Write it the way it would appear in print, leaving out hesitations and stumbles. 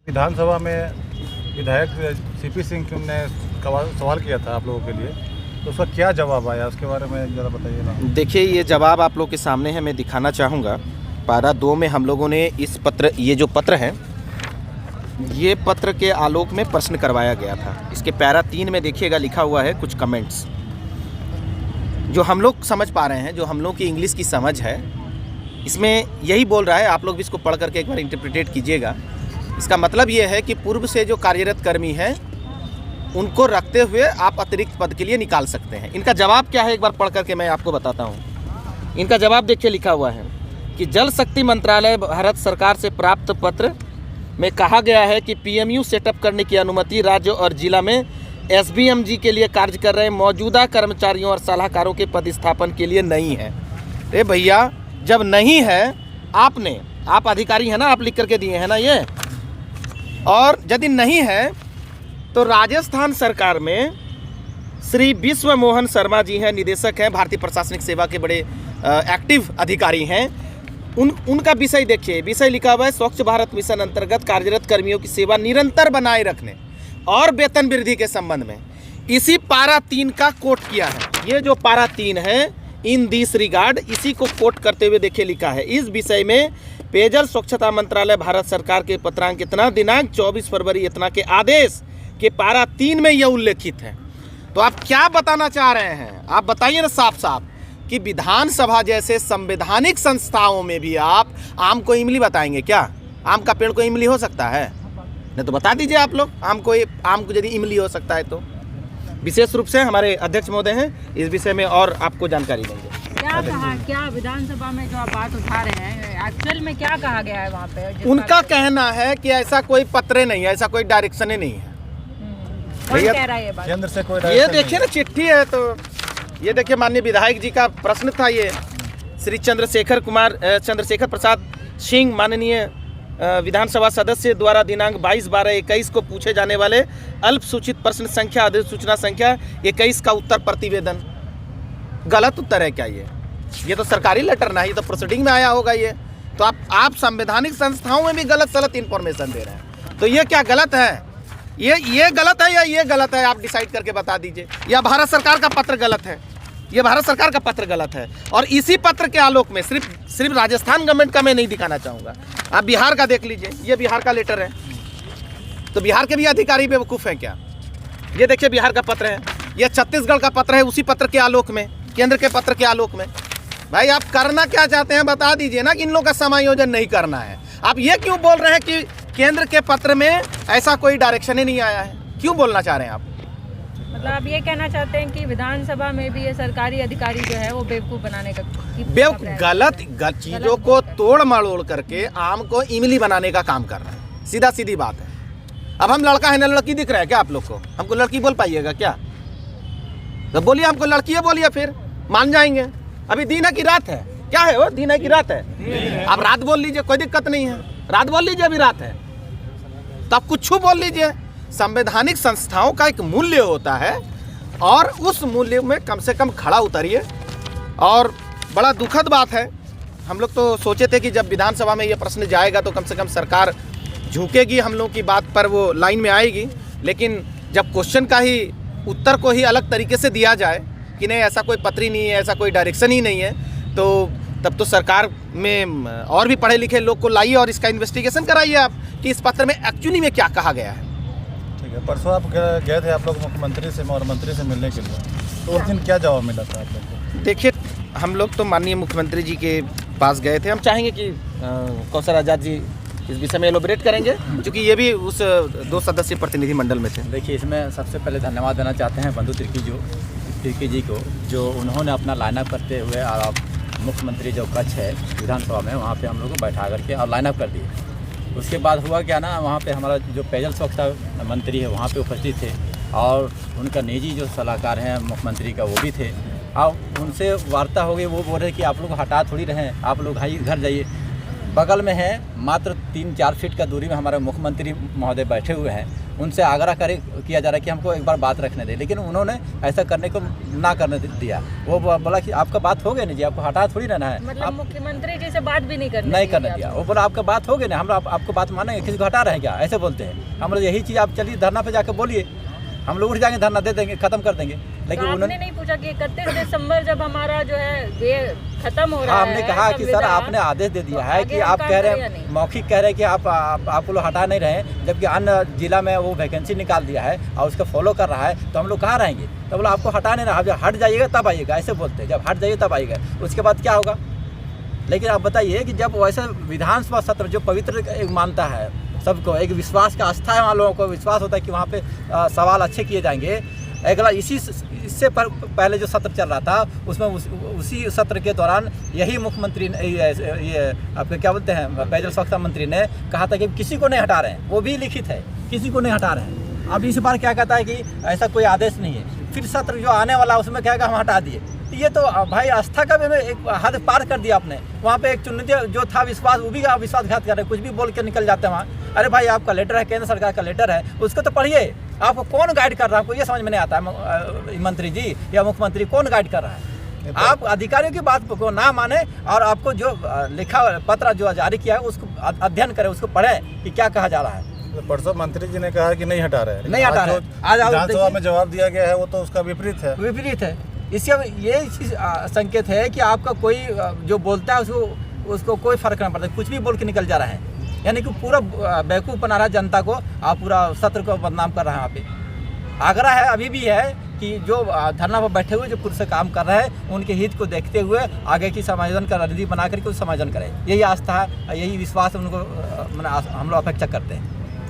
विधानसभा में विधायक सीपी सिंह ने सवाल किया था आप लोगों के लिए, तो उसका क्या जवाब आया उसके बारे में ज़रा बताइए ना। देखिए, ये जवाब आप लोग के सामने है, मैं दिखाना चाहूँगा। पारा 2 में हम लोगों ने इस पत्र, ये जो पत्र है, ये पत्र के आलोक में प्रश्न करवाया गया था। इसके पैरा 3 में देखिएगा लिखा हुआ है कुछ कमेंट्स जो हम लोग समझ पा रहे हैं, जो हम लोग की इंग्लिश की समझ है। इसमें यही बोल रहा है, आप लोग भी इसको पढ़ करके एक बार इंटरप्रिटेट कीजिएगा। इसका मतलब ये है कि पूर्व से जो कार्यरत कर्मी हैं उनको रखते हुए आप अतिरिक्त पद के लिए निकाल सकते हैं। इनका जवाब क्या है, एक बार पढ़ करके मैं आपको बताता हूँ। इनका जवाब देखिए, लिखा हुआ है कि जल शक्ति मंत्रालय भारत सरकार से प्राप्त पत्र में कहा गया है कि पीएमयू सेटअप करने की अनुमति राज्य और जिला में एसबीएमजी के लिए कार्य कर रहे मौजूदा कर्मचारियों और सलाहकारों के पदस्थापन के लिए नहीं है। अरे भैया, जब नहीं है, आप अधिकारी हैं ना, आप लिख करके दिए हैं ना ये, और यदि नहीं है तो राजस्थान सरकार में श्री विश्व मोहन शर्मा जी हैं, निदेशक हैं, भारतीय प्रशासनिक सेवा के बड़े एक्टिव अधिकारी हैं। उनका विषय देखिए, विषय लिखा हुआ है स्वच्छ भारत मिशन अंतर्गत कार्यरत कर्मियों की सेवा निरंतर बनाए रखने और वेतन वृद्धि के संबंध में इसी पारा 3 का कोट किया है। ये जो पारा 3 है, इन दिस रिगार्ड, इसी को कोट करते हुए देखिए लिखा है, इस विषय में पेयजल स्वच्छता मंत्रालय भारत सरकार के पत्रांक इतना दिनांक 24 फरवरी इतना के आदेश के पारा 3 में यह उल्लेखित है। तो आप क्या बताना चाह रहे हैं? आप बताइए ना साफ साफ कि विधानसभा जैसे संवैधानिक संस्थाओं में भी आप आम को इमली बताएंगे क्या? आम का पेड़ को इमली हो सकता है? नहीं तो बता दीजिए आप लोग, आम को यदि इमली हो सकता है तो। विशेष रूप से हमारे अध्यक्ष महोदय हैं, इस विषय में और आपको जानकारी देंगे। क्या कहा, क्या विधानसभा में जो आप बात उठा रहे हैं, एक्चुअल में क्या कहा गया है वहाँ पे? उनका कहना है कि ऐसा कोई पत्र नहीं है, ऐसा कोई डायरेक्शन ही नहीं है। कौन कह रहा है ये बात? केंद्र से कोई ये देखिए ना, चिट्ठी है। तो ये देखिए, माननीय विधायक जी का प्रश्न था ये, श्री चंद्रशेखर प्रसाद सिंह माननीय विधानसभा सदस्य द्वारा दिनांक 22/12/21 को पूछे जाने वाले अल्प सूचित प्रश्न संख्या अधिसूचना संख्या 21 का उत्तर प्रतिवेदन। गलत उत्तर है क्या ये तो सरकारी लेटर ना, ये तो प्रोसीडिंग में आया होगा ये। तो आप संवैधानिक संस्थाओं में भी गलत सलत इन्फॉर्मेशन दे रहे हैं। तो ये क्या गलत है? ये गलत है या ये गलत है? आप डिसाइड करके बता दीजिए। या भारत सरकार का पत्र गलत है? ये भारत सरकार का पत्र गलत है। और इसी पत्र के आलोक में सिर्फ राजस्थान गवर्नमेंट का मैं नहीं दिखाना चाहूँगा, आप बिहार का देख लीजिए। ये बिहार का लेटर है, तो बिहार के भी अधिकारी बेवकूफ़ हैं क्या? ये देखिए, बिहार का पत्र है, ये छत्तीसगढ़ का पत्र है, उसी पत्र के आलोक में, केंद्र के पत्र के आलोक में। भाई, आप करना क्या चाहते हैं बता दीजिए ना, कि इन लोगों का समायोजन नहीं करना है। आप ये क्यों बोल रहे हैं कि केंद्र के पत्र में ऐसा कोई डायरेक्शन ही नहीं आया है? क्यों बोलना चाह रहे हैं आप? मतलब आप ये कहना चाहते हैं कि विधानसभा में भी ये सरकारी अधिकारी जो है वो बेवकूफ़ बनाने का गलत चीज़ों को तोड़ मड़ोड़ करके आम को इमली बनाने का काम कर रहे हैं। सीधा सीधी बात है। अब हम लड़का है ना लड़की दिख रहा है क्या आप लोग को? हमको लड़की बोल पाइएगा क्या? तो बोलिए, हमको लड़की है बोलिए, फिर मान जाएंगे। अभी दिन है कि रात है? क्या है वो, दिन है कि रात है? आप रात बोल लीजिए, कोई दिक्कत नहीं है, रात बोल लीजिए, अभी रात है तो आप कुछ बोल लीजिए। संवैधानिक संस्थाओं का एक मूल्य होता है और उस मूल्य में कम से कम खड़ा उतरिए। और बड़ा दुखद बात है, हम लोग तो सोचे थे कि जब विधानसभा में ये प्रश्न जाएगा तो कम से कम सरकार झुकेगी, हम लोग की बात पर वो लाइन में आएगी। लेकिन जब क्वेश्चन का ही उत्तर को ही अलग तरीके से दिया जाए कि नहीं ऐसा कोई पत्र ही नहीं है, ऐसा कोई डायरेक्शन ही नहीं है, तो तब तो सरकार में और भी पढ़े लिखे लोग को लाइए और इसका इन्वेस्टिगेशन कराइए आप कि इस पत्र में एक्चुअली में क्या कहा गया है। ठीक है, परसों आप गए थे आप लोग मुख्यमंत्री से और मंत्री से मिलने के लिए, तो उस दिन क्या जवाब मिला था आप लोग को? देखिए, हम लोग तो माननीय मुख्यमंत्री जी के पास गए थे। हम चाहेंगे कि कौशल आज़ाद जी इस विषय में एलोबरेट करेंगे, क्योंकि ये भी उस 2 सदस्यीय प्रतिनिधिमंडल में थे। देखिए, इसमें सबसे पहले धन्यवाद देना चाहते हैं बंधु तिर्की जी को, जो उन्होंने अपना लाइनअप करते हुए और मुख्यमंत्री जो कक्ष है विधानसभा में, वहाँ पे हम लोग को बैठा करके और लाइनअप कर दिए। उसके बाद हुआ क्या ना, वहाँ पे हमारा जो पेयजल स्वच्छता मंत्री है वहाँ पे उपस्थित थे और उनका निजी जो सलाहकार हैं मुख्यमंत्री का वो भी थे। और उनसे वार्ता हो गई, वो बोल रहे कि आप लोग हटा थोड़ी रहें, आप लोग भाई घर जाइए। बगल में है, मात्र 3-4 फीट का दूरी में हमारे मुख्यमंत्री महोदय बैठे हुए हैं। उनसे आग्रह किया जा रहा है कि हमको एक बार बात रखने दें, लेकिन उन्होंने ऐसा करने को ना करने दिया। वो बोला कि आपका बात हो गया नहीं जी, आपको हटा थोड़ी रहना है। मतलब मुख्यमंत्री जी से बात भी नहीं करने दिया। वो बोला आपका बात हो गया ना, हम आपको बात मानेंगे, किसी को हटा रहे हैं क्या, ऐसे बोलते हैं। हम लोग यही चीज़, आप चलिए धरना पे जाकर बोलिए, हम लोग उठ जाएंगे, धरना दे देंगे, खत्म कर देंगे। लेकिन तो उन्होंने नहीं पूछा कि 31 दिसंबर जब हमारा जो है ये खत्म हो रहा है, हमने कहा कि सर आपने आदेश दे दिया है कि आप कह रहे हैं, मौखिक कह रहे हैं कि आप लोग हटा नहीं रहे, जबकि अन्य जिला में वो वैकेंसी निकाल दिया है और उसका फॉलो कर रहा है, तो हम लोग कहाँ रहेंगे। तो बोला आपको हटा नहीं रहा, जब हट जाइएगा तब आइएगा, ऐसे बोलते हैं, जब हट जाइए तब आइएगा, उसके बाद क्या होगा। लेकिन आप बताइए कि जब वैसे विधानसभा सत्र जो पवित्र एक मानता है, सबको एक विश्वास का आस्था है, वहाँ लोगों को विश्वास होता है कि वहाँ पे सवाल अच्छे किए जाएंगे। अगला इससे पहले जो सत्र चल रहा था उसमें उसी सत्र के दौरान यही मुख्यमंत्री ये आपके क्या बोलते हैं पेयजल स्वच्छता मंत्री ने कहा था कि किसी को नहीं हटा रहे हैं, वो भी लिखित है, किसी को नहीं हटा रहे हैं। अब इस बार क्या कहता है कि ऐसा कोई आदेश नहीं है, फिर सत्र जो आने वाला उसमें कहेगा हम हटा दिए। ये तो भाई आस्था का भी एक हद पार कर दिया आपने। वहाँ पे एक चुनिंदा जो था विश्वास, वो भी विश्वासघात कर रहे, कुछ भी बोल के निकल जाते हैं वहाँ। अरे भाई आपका लेटर है, केंद्र सरकार का लेटर है, उसको तो पढ़िए। आपको कौन गाइड कर रहा है, आपको ये समझ में नहीं आता है मंत्री जी या मुख्यमंत्री कौन गाइड कर रहा है। आप अधिकारियों की बात को ना माने और आपको जो लिखा पत्र जो जारी किया है उसको अध्ययन करें, उसको पढ़ें कि क्या कहा जा रहा है। परसों मंत्री जी ने कहा कि नहीं हटा रहे, नहीं हटा रहे। आज विधानसभा में जवाब दिया गया है वो तो उसका विपरीत है। इससे ये चीज़ संकेत है कि आपका कोई जो बोलता है उसको कोई फर्क नहीं पड़ता, कुछ भी बोल के निकल जा रहा है, यानी कि पूरा बेवकूफ़ बना रहा है जनता को, आप पूरा सत्र को बदनाम कर रहे हैं। यहाँ पे आग्रह है अभी भी है कि जो धरना पर बैठे हुए जो खुद से काम कर रहे हैं उनके हित को देखते हुए आगे की समायोजन का रणनीति बना करके कुछ समायोजन करें। यही आस्था है, यही विश्वास उनको हम लोग अपेक्षा करते हैं।